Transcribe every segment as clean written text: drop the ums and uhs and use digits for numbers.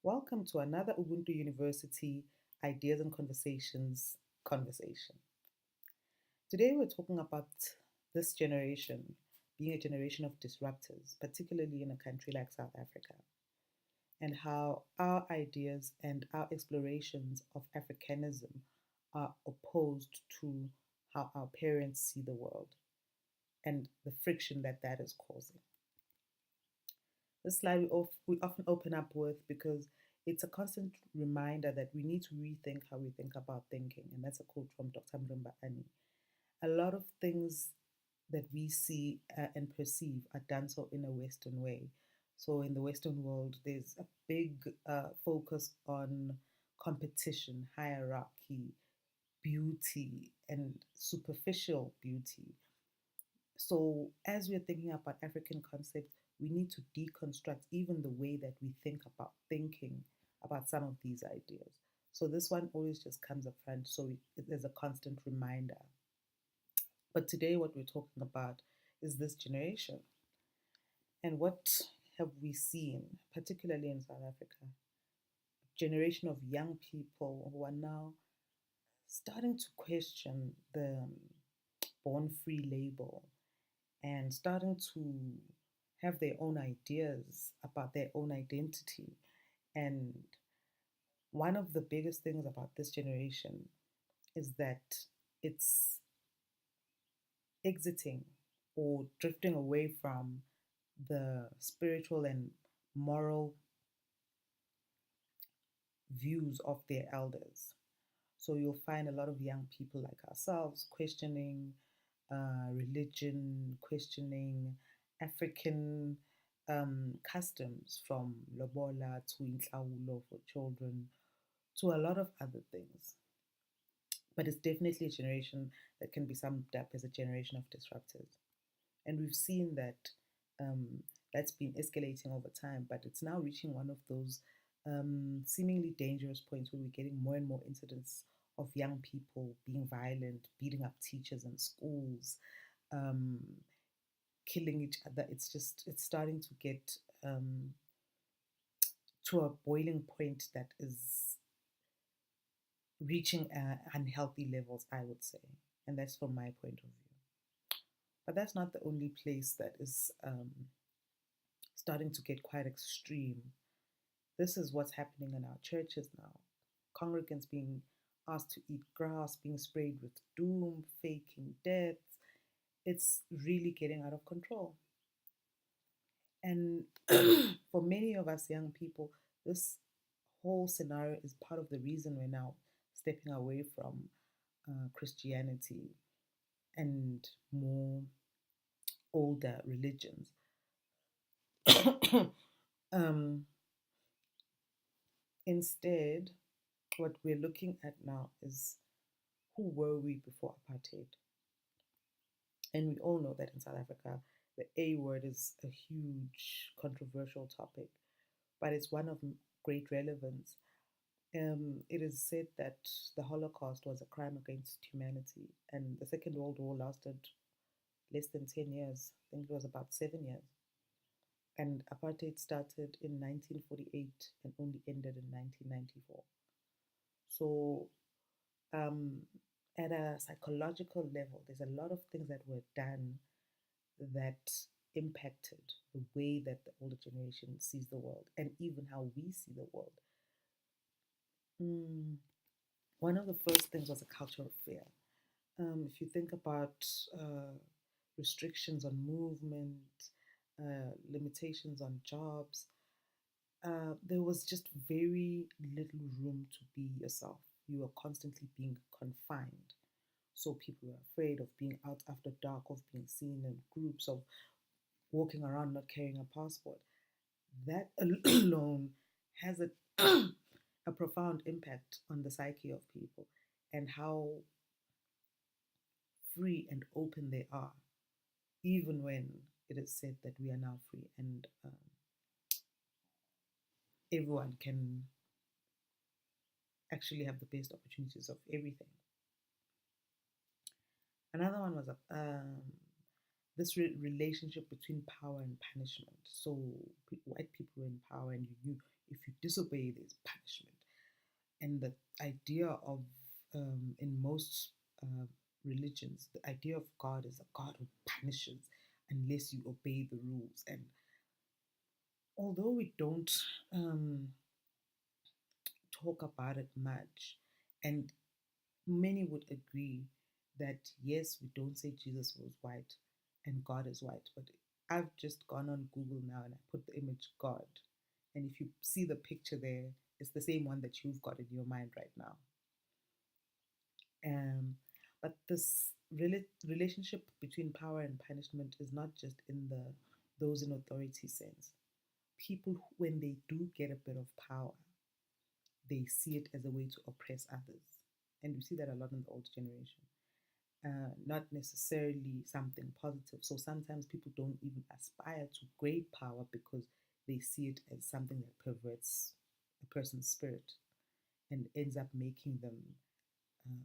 Welcome to another Ubuntu University Ideas and Conversations conversation. Today we're talking about this generation being a generation of disruptors, particularly in a country like South Africa, and how our ideas and our explorations of Africanism are opposed to how our parents see the world and the friction that that is causing. This slide we often open up with because it's a constant reminder that we need to rethink how we think about thinking. And that's a quote from Dr. Mrimba Ani. A lot of things that we see and perceive are done so in a Western way. So in the Western world, there's a big focus on competition, hierarchy, beauty, and superficial beauty. So, as we're thinking about African concepts, we need to deconstruct even the way that we think about thinking about some of these ideas. So, this one always just comes up front, so there's a constant reminder. But today, what we're talking about is this generation. And what have we seen, particularly in South Africa? A generation of young people who are now starting to question the born free label and starting to have their own ideas about their own identity. And one of the biggest things about this generation is that it's exiting or drifting away from the spiritual and moral views of their elders. So you'll find a lot of young people like ourselves questioning religion, questioning African customs from lobola to intlawulo for children to a lot of other things. But it's definitely a generation that can be summed up as a generation of disruptors. And we've seen that um, that's been escalating over time, but it's now reaching one of those seemingly dangerous points where we're getting more and more incidents of young people being violent, beating up teachers in schools, um, killing each other. It's starting to get to a boiling point that is reaching unhealthy levels, I would say. And that's from my point of view. But that's not the only place that is starting to get quite extreme. This is what's happening in our churches now. Congregants being asked to eat grass, being sprayed with doom, faking death. It's really getting out of control. And for many of us young people, this whole scenario is part of the reason we're now stepping away from Christianity and more older religions. um, Instead, what we're looking at now is who were we before apartheid? And we all know that in South Africa, the A word is a huge controversial topic, but it's one of great relevance. It is said that the Holocaust was a crime against humanity, and the Second World War lasted less than 10 years. I think it was about 7 years. And apartheid started in 1948 and only ended in 1994. So, um, at a psychological level, there's a lot of things that were done that impacted the way that the older generation sees the world and even how we see the world. Mm, One of the first things was a culture of fear. If you think about restrictions on movement, limitations on jobs, there was just very little room to be yourself. You were constantly being confined. So people were afraid of being out after dark, of being seen in groups, of walking around not carrying a passport. That alone has a profound impact on the psyche of people and how free and open they are, even when it is said that we are now free and everyone can actually have the best opportunities of everything. Another one was this relationship between power and punishment. So white people were in power, and you knew if you disobey, there's punishment. And the idea of, in most uh, religions, the idea of God is a God who punishes unless you obey the rules. And although we don't um, talk about it much, and many would agree that yes, we don't say Jesus was white and God is white, but I've just gone on Google now and I put the image God. And if you see the picture there, it's the same one that you've got in your mind right now. Um, but this relationship between power and punishment is not just in the those in authority sense. People, when they do get a bit of power, they see it as a way to oppress others. And we see that a lot in the old generation. Not necessarily something positive. So sometimes people don't even aspire to great power because they see it as something that perverts a person's spirit and ends up making them um,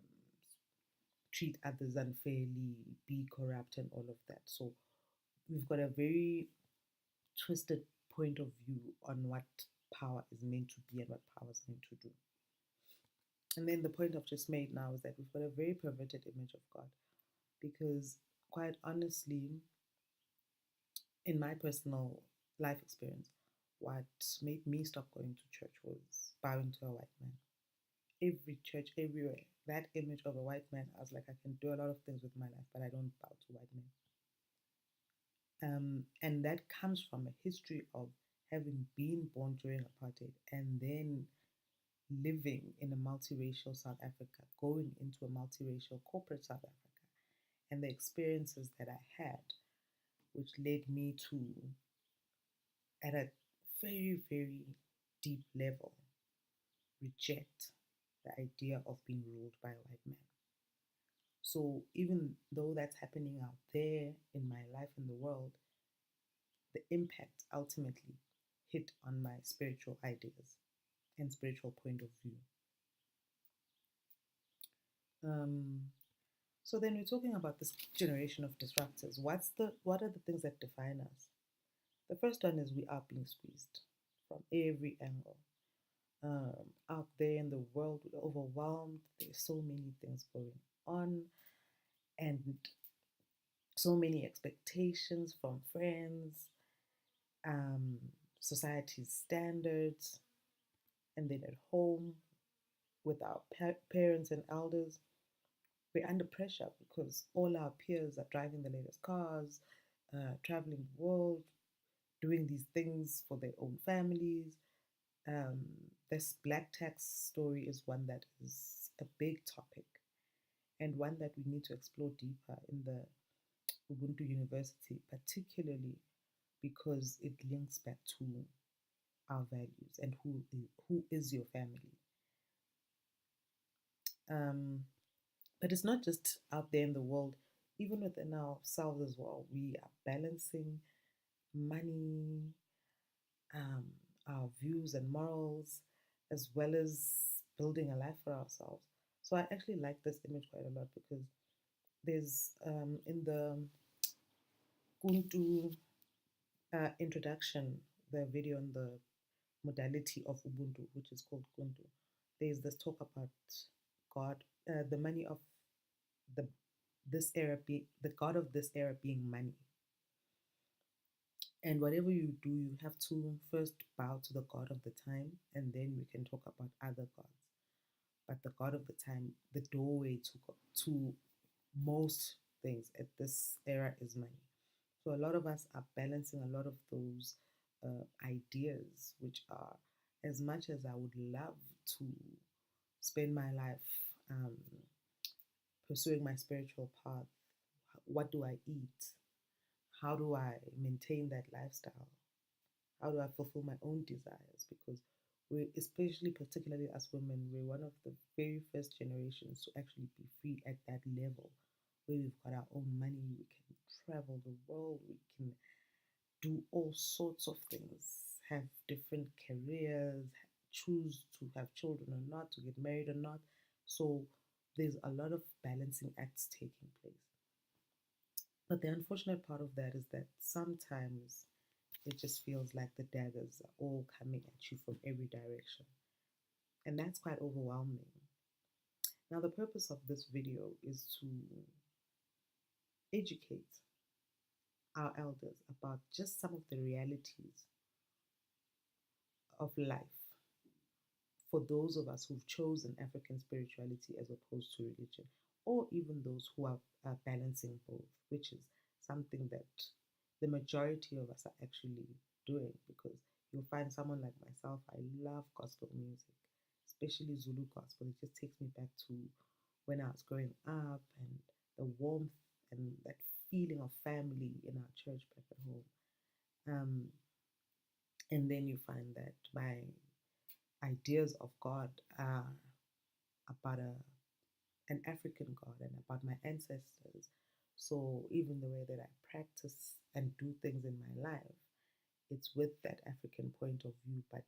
treat others unfairly, be corrupt, and all of that. So we've got a very twisted point of view on what power is meant to be and what power is meant to do. And then the point I've just made now is that we've got a very perverted image of God because, quite honestly, in my personal life experience, what made me stop going to church was bowing to a white man. Every church, everywhere, that image of a white man, I was like, I can do a lot of things with my life, but I don't bow to white men. And that comes from a history of having been born during apartheid and then living in a multiracial South Africa, going into a multiracial corporate South Africa, and the experiences that I had, which led me to, at a very, very deep level, reject the idea of being ruled by a white man. So even though that's happening out there in my life in the world, the impact ultimately hit on my spiritual ideas and spiritual point of view. Um, so then we're talking about this generation of disruptors. What are the things that define us? The first one is we are being squeezed from every angle. Out there in the world, we're overwhelmed. There's so many things going on, and so many expectations from friends, um, society's standards, and then at home with our parents and elders, we're under pressure because all our peers are driving the latest cars, traveling the world, doing these things for their own families. Um, this black tax story is one that is a big topic and one that we need to explore deeper in the Ubuntu University, particularly because it links back to our values and who is your family. Um, but it's not just out there in the world, even within ourselves as well. We are balancing money, um, our views and morals, as well as building a life for ourselves. So I actually like this image quite a lot because there's in the Ubuntu introduction, the video on the modality of Ubuntu, which is called Ubuntu. There's this talk about God, the money of the this era being the God of this era being money. And whatever you do, you have to first bow to the God of the time, and then we can talk about other gods. But the God of the time, the doorway to most things at this era is money. So a lot of us are balancing a lot of those ideas, which are, as much as I would love to spend my life pursuing my spiritual path, what do I eat? How do I maintain that lifestyle? How do I fulfill my own desires? Because we, especially particularly as women, we're one of the very first generations to actually be free at that level, where we've got our own money, we can travel the world, we can do all sorts of things, have different careers, choose to have children or not, to get married or not. So there's a lot of balancing acts taking place. But the unfortunate part of that is that sometimes It just feels like the daggers are all coming at you from every direction. And that's quite overwhelming. Now, the purpose of this video is to educate our elders about just some of the realities of life for those of us who've chosen African spirituality as opposed to religion, or even those who are balancing both, which is something that the majority of us are actually doing, because you'll find someone like myself, I love gospel music, especially Zulu gospel. It just takes me back to when I was growing up and the warmth and that feeling of family in our church back at home. And then you find that my ideas of God are about an African God and about my ancestors. So even the way that I practice and do things in my life, it's with that African point of view, but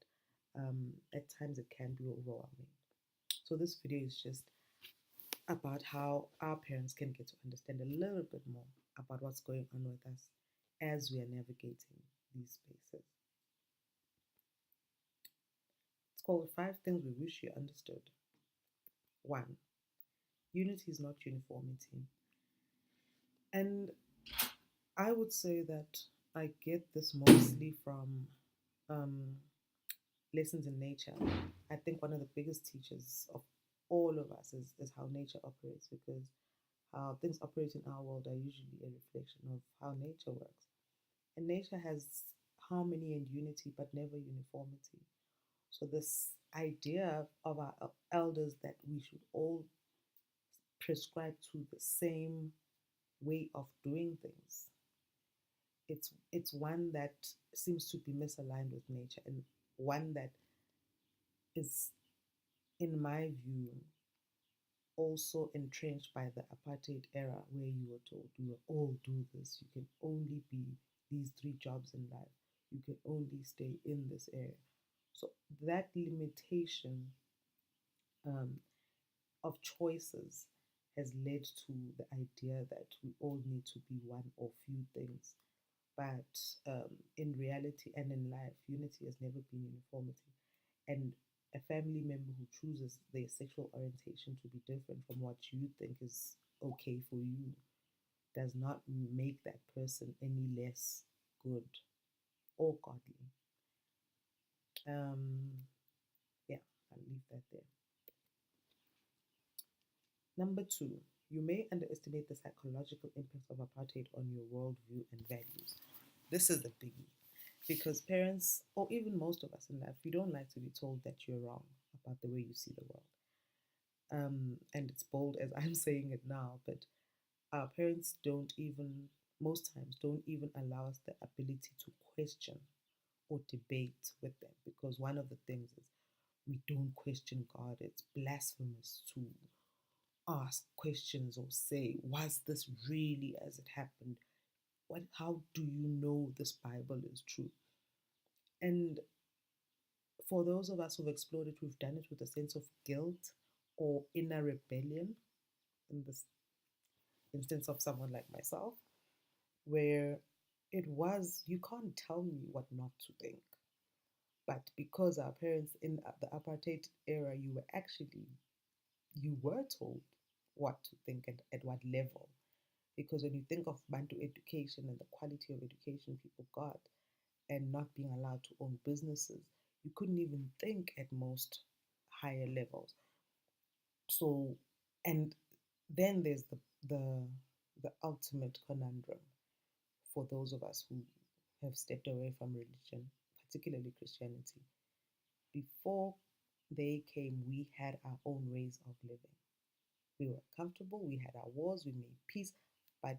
at times it can be overwhelming. So this video is just about how our parents can get to understand a little bit more about what's going on with us as we are navigating these spaces. It's called Five Things We Wish You Understood. One, unity is not uniformity. And I would say that I get this mostly from um, lessons in nature. I think one of the biggest teachers of all of us is how nature operates, because how things operate in our world are usually a reflection of how nature works. And nature has harmony and unity, but never uniformity. So, this idea of our elders that we should all prescribe to the same way of doing things, it's one that seems to be misaligned with nature, and one that is, in my view, also entrenched by the apartheid era, where you were told you will all do this. You can only be these three jobs in life. You can only stay in this area. So that limitation um, of choices has led to the idea that we all need to be one or few things. But in reality and in life, unity has never been uniformity. And a family member who chooses their sexual orientation to be different from what you think is okay for you does not make that person any less good or godly. Um, yeah, I'll leave that there. Number two, you may underestimate the psychological impact of apartheid on your worldview and values. This is the biggie, because parents, or even most of us in life, we don't like to be told that you're wrong about the way you see the world. And it's bold as I'm saying it now, but our parents don't even, most times, don't even allow us the ability to question or debate with them, because one of the things is we don't question God. It's blasphemous to ask questions or say, was this really as it happened? How do you know this Bible is true? And for those of us who've explored it, we've done it with a sense of guilt or inner rebellion, in this instance of someone like myself, where it was, you can't tell me what not to think. But because our parents in the apartheid era, you were told what to think and at what level. Because when you think of Bantu education and the quality of education people got, and not being allowed to own businesses, you couldn't even think at most higher levels. So, and then there's the ultimate conundrum for those of us who have stepped away from religion, particularly Christianity. Before they came, we had our own ways of living. We were comfortable, we had our wars, we made peace, but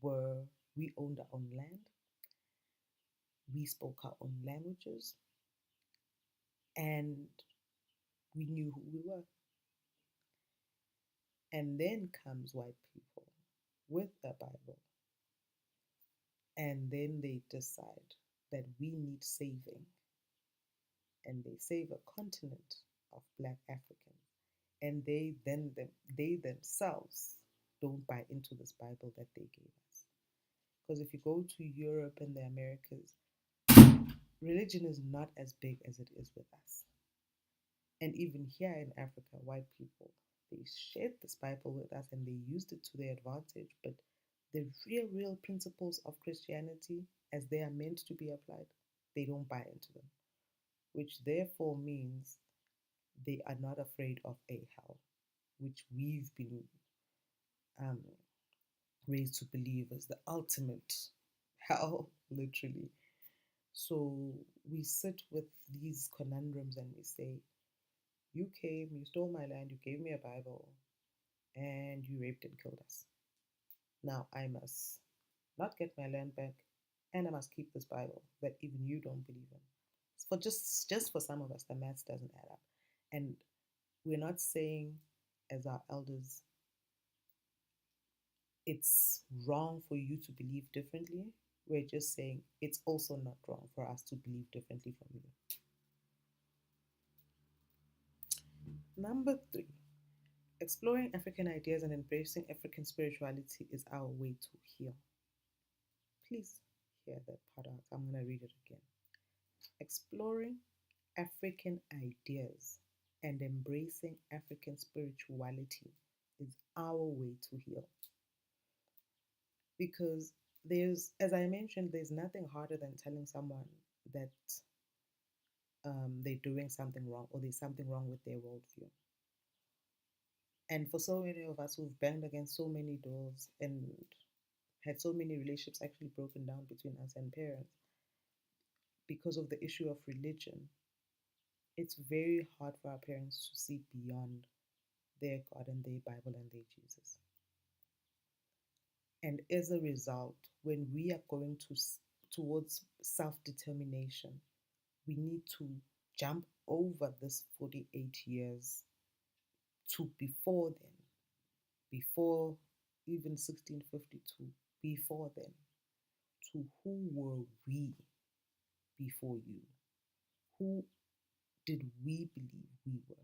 were we owned our own land, we spoke our own languages, and we knew who we were. And then comes white people with a Bible, and then they decide that we need saving, and they save a continent of Black Africans, and they themselves don't buy into this Bible that they gave us. Because if you go to Europe and the Americas, religion is not as big as it is with us. And even here in Africa, white people, they shared this Bible with us and they used it to their advantage. But the real principles of Christianity, as they are meant to be applied, they don't buy into them, which therefore means they are not afraid of a hell, which we've been um, raised to believe is the ultimate hell, literally. So we sit with these conundrums and we say, you came, you stole my land, you gave me a Bible, and you raped and killed us. Now I must not get my land back, and I must keep this Bible that even you don't believe in. For just for some of us, the maths doesn't add up, and we're not saying, as our elders, it's wrong for you to believe differently. We're just saying it's also not wrong for us to believe differently from you. Number three, exploring African ideas and embracing African spirituality is our way to heal. Please hear that part out. I'm going to read it again. Exploring African ideas and embracing African spirituality is our way to heal. Because as I mentioned, there's nothing harder than telling someone that they're doing something wrong or there's something wrong with their worldview. And for so many of us who've banged against so many doors and had so many relationships actually broken down between us and parents because of the issue of religion, it's very hard for our parents to see beyond their God and their Bible and their Jesus. And as a result, when we are going towards self-determination, we need to jump over this 48 years to before then, before even 1652, before then, to who were we before you? Who did we believe we were?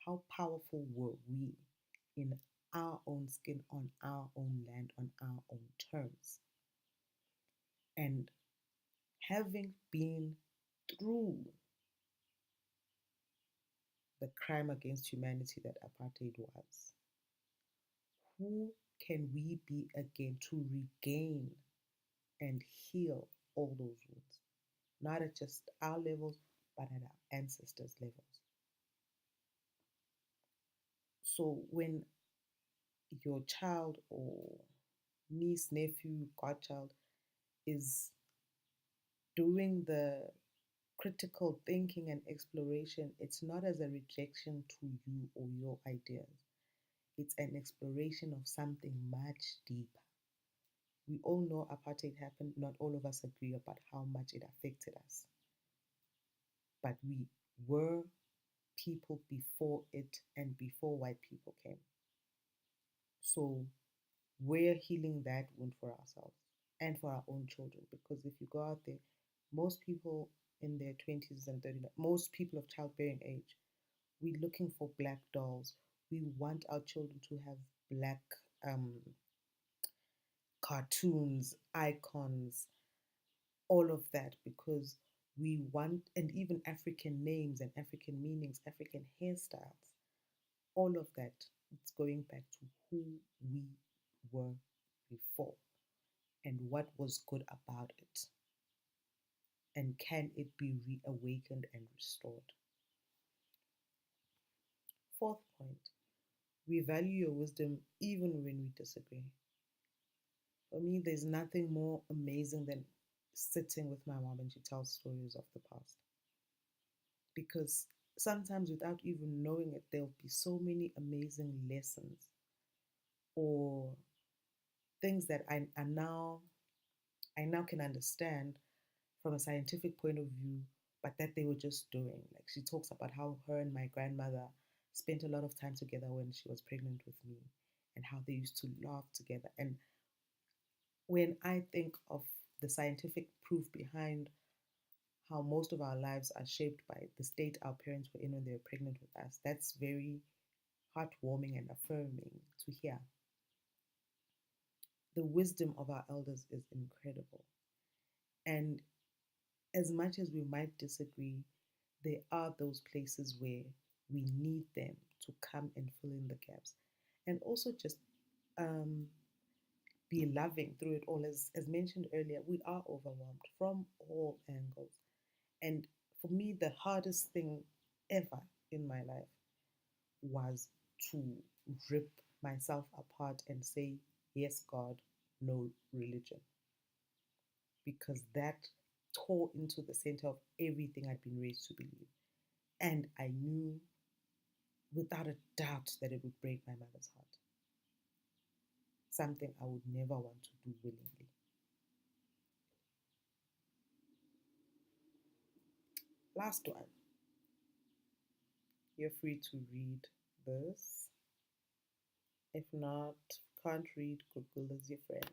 How powerful were we in our own skin, on our own land, on our own terms? And having been through the crime against humanity that apartheid was, who can we be again to regain and heal all those wounds? Not at just our levels, but at our ancestors' levels. So when your child or niece, nephew, godchild is doing the critical thinking and exploration, it's not as a rejection to you or your ideas. It's an exploration of something much deeper. We all know apartheid happened. Not all of us agree about how much it affected us. But we were people before it and before white people came. So we're healing that wound for ourselves and for our own children. Because if you go out there, most people in their 20s and 30s, most people of childbearing age, we're looking for black dolls. We want our children to have black cartoons, icons, all of that, because we want, and even African names and African meanings, African hairstyles, all of that, it's going back to who we were before and what was good about it. And can it be reawakened and restored? Fourth point, we value your wisdom even when we disagree. For me, there's nothing more amazing than sitting with my mom and she tells stories of the past. Because sometimes without even knowing it, there'll be so many amazing lessons or things that I now can understand from a scientific point of view, but that they were just doing. Like she talks about how her and my grandmother spent a lot of time together when she was pregnant with me and how they used to laugh together. And when I think of the scientific proof behind how most of our lives are shaped by the state our parents were in when they were pregnant with us, that's very heartwarming and affirming to hear. The wisdom of our elders is incredible. And as much as we might disagree, there are those places where we need them to come and fill in the gaps. And also just um, be loving through it all. As mentioned earlier, we are overwhelmed from all angles. And for me, the hardest thing ever in my life was to rip myself apart and say, yes, God, no religion, because that tore into the center of everything I'd been raised to believe. And I knew without a doubt that it would break my mother's heart, something I would never want to do willingly. Last one. You're free to read this. If not, can't read, Google is your friend.